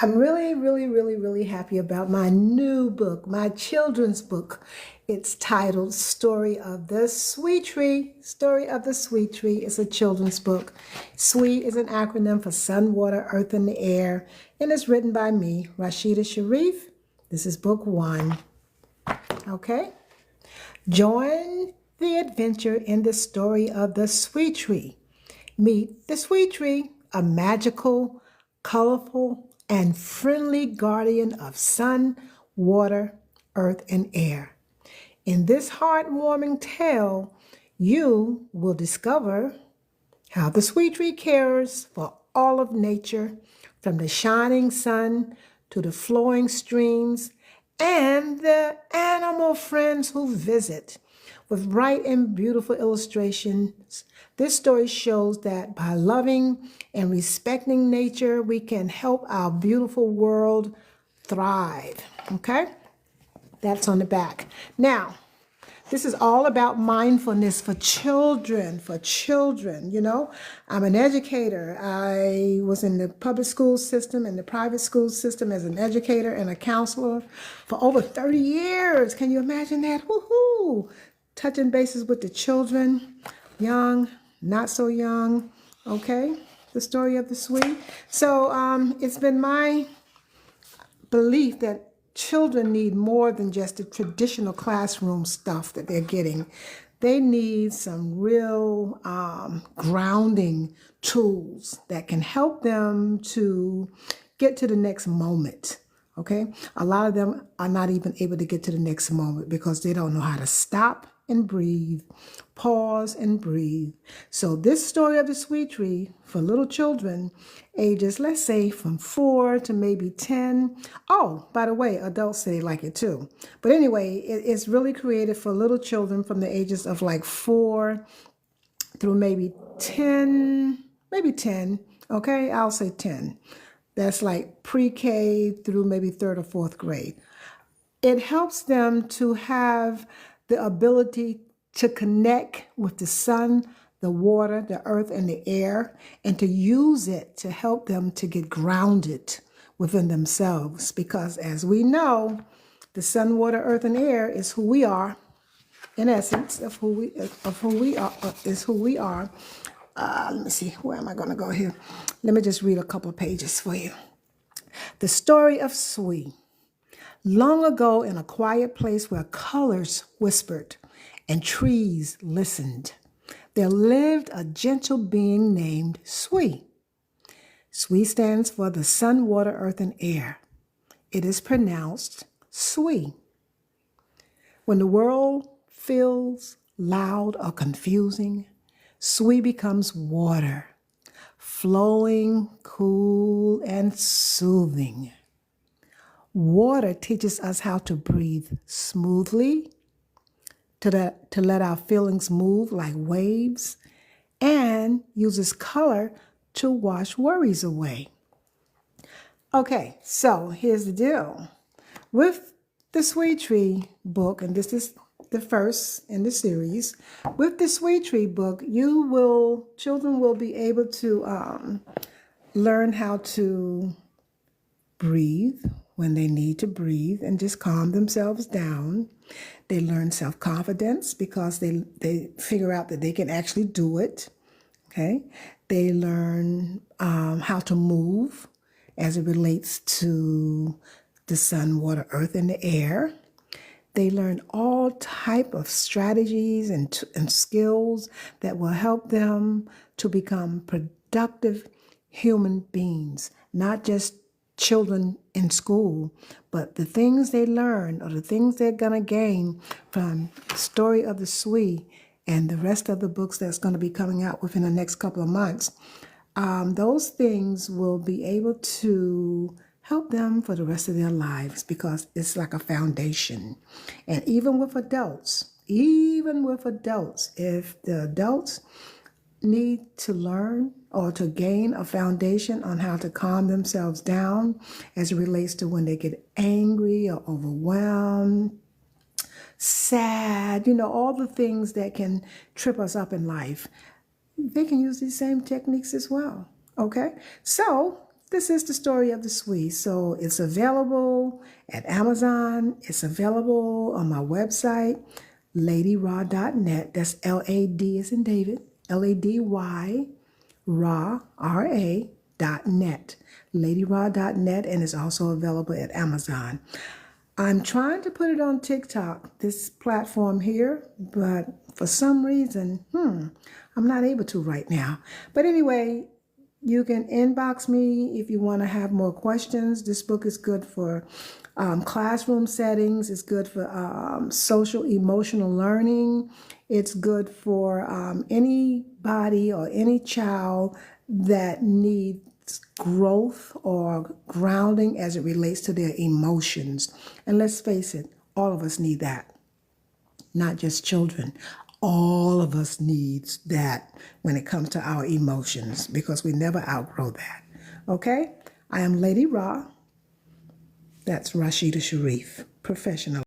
I'm really happy about my new book, my children's book. It's titled Story of the Sweet Tree. Story of the Sweet Tree is a children's book. SWEET is an acronym for Sun, Water, Earth, and the Air, and it's written by me, Rashida Sharif. This is book one. Okay? Join the adventure in the story of the sweet tree. Meet the sweet tree, a magical, colorful, and friendly guardian of sun, water, earth, and air. In this heartwarming tale, you will discover how the sweet tree cares for all of nature, from the shining sun to the flowing streams and the animal friends who visit. With bright and beautiful illustrations, this story shows that by loving and respecting nature, we can help our beautiful world thrive. Okay? That's on the back. Now, this is all about mindfulness for children, You know, I'm an educator. I was in the public school system and the private school system as an educator and a counselor for over 30 years. Can you imagine that? Woohoo! Touching bases with the children, young, not so young. Okay, the story of the sweet. So it's been my belief that children need more than just the traditional classroom stuff that they're getting. They need some real grounding tools that can help them to get to the next moment. Okay, a lot of them are not even able to get to the next moment because they don't know how to stop and breathe, pause and breathe. So this story of the sweet tree for little children, ages, let's say from 4 to maybe 10. Oh, by the way, adults say they like it too. But anyway, it's really created for little children from the ages of like 4 through maybe 10, maybe 10. Okay, I'll say 10. That's like pre-K through maybe third or fourth grade. It helps them to have the ability to connect with the sun, the water, the earth, and the air, and to use it to help them to get grounded within themselves. Because as we know, the sun, water, earth, and air is who we are. In essence, of who we are is who we are. Let me see, where am I going to go here? Let me just read a couple of pages for you. The story of Sui. Long ago, in a quiet place where colors whispered and trees listened, there lived a gentle being named Sui. Sui stands for the sun, water, earth, and air. It is pronounced Sui. When the world feels loud or confusing, Sui becomes water, flowing, cool, and soothing. Water teaches us how to breathe smoothly, to let our feelings move like waves, and uses color to wash worries away. Okay, so here's the deal. With the Sweet Tree book, and this is the first in the series, with the Sweet Tree book, children will be able to learn how to breathe when they need to breathe and just calm themselves down. They learn self-confidence because they figure out that they can actually do it. Okay. They learn how to move as it relates to the sun, water, earth, and the air. They learn all type of strategies and skills that will help them to become productive human beings, not just children in school, but the things they learn or the things they're going to gain from Story of the Sui and the rest of the books that's going to be coming out within the next couple of months. Those things will be able to help them for the rest of their lives because it's like a foundation. And even with adults, if the adults need to learn or to gain a foundation on how to calm themselves down as it relates to when they get angry or overwhelmed, sad, all the things that can trip us up in life, they can use these same techniques as well. Okay, so this is the story of the Swee. So it's available at Amazon. It's available on my website, ladyraw.net. That's L-A-D as in David, L-A-D-Y, raw, R-A.net, ladyraw.net, and it's also available at Amazon. I'm trying to put it on TikTok, this platform here, but for some reason, I'm not able to right now. But anyway, you can inbox me if you want to have more questions. This book is good for classroom settings. It's good for social emotional learning. It's good for anybody or any child that needs growth or grounding as it relates to their emotions. And let's face it, all of us need that, not just children. All of us needs that when it comes to our emotions, because we never outgrow that. Okay? I am Lady Ra. That's Rashida Sharif, professional.